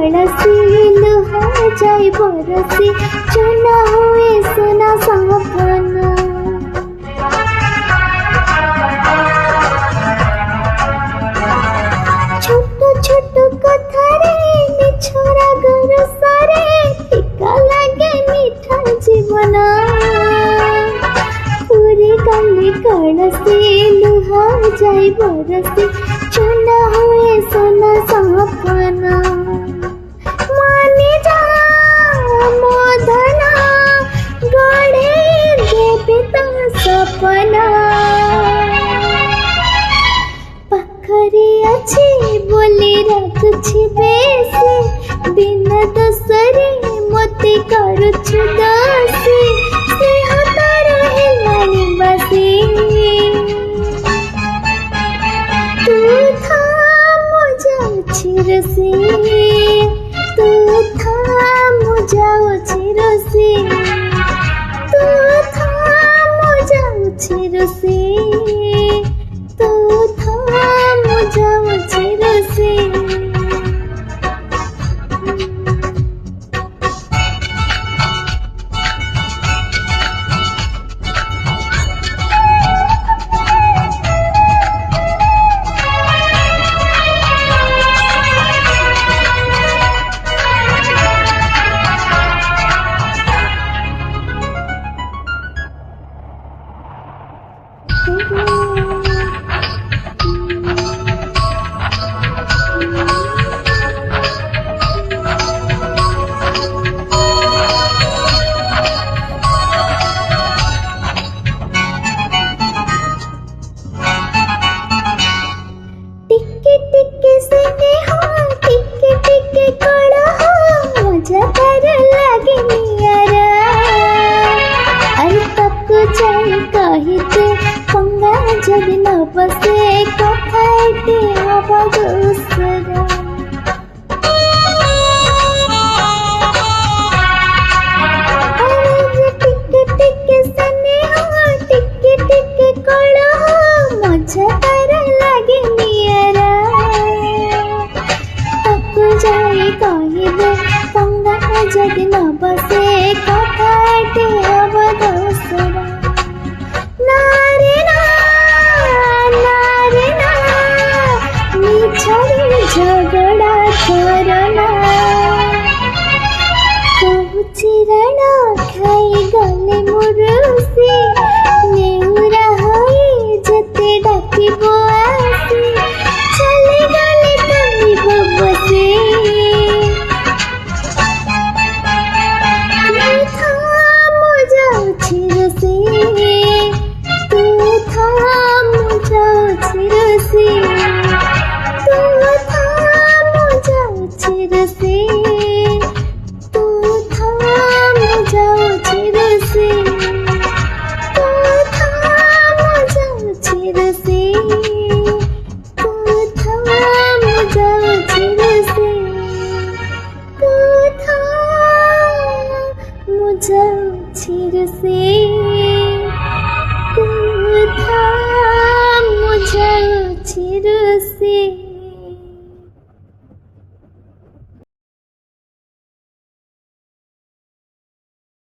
कलसी लुहा जाए बरसी चुना हुए सुना सपना छोट छोट कथारे निछरा गरसारे फिका लागे मीठा जीवन पूरी काली कलसी लुहा जाए बरसी चुना हुए सुना सपना माने जा मोधना गड़े देवे तो सपना पाखरे अच्छे बोली रखुछि बेसी बिना दसरे मते करुछु दासी से हतार हेलानी बसी तू था मुझे रसी तू था मुझे रसी तू था मुझे रसी तू था मुझे रसी टिके टिके से हो टिके टिके कड़ा हो मजा कर लगे नियारा अरे तक जाए कहते पंगा जब न बसे कथाइते हवा दूसरा अरे टिके टिके से हो टिके टिके कड़ा हो मजा कर लगे नियारा तक जाए कहते पंगा जब न बसे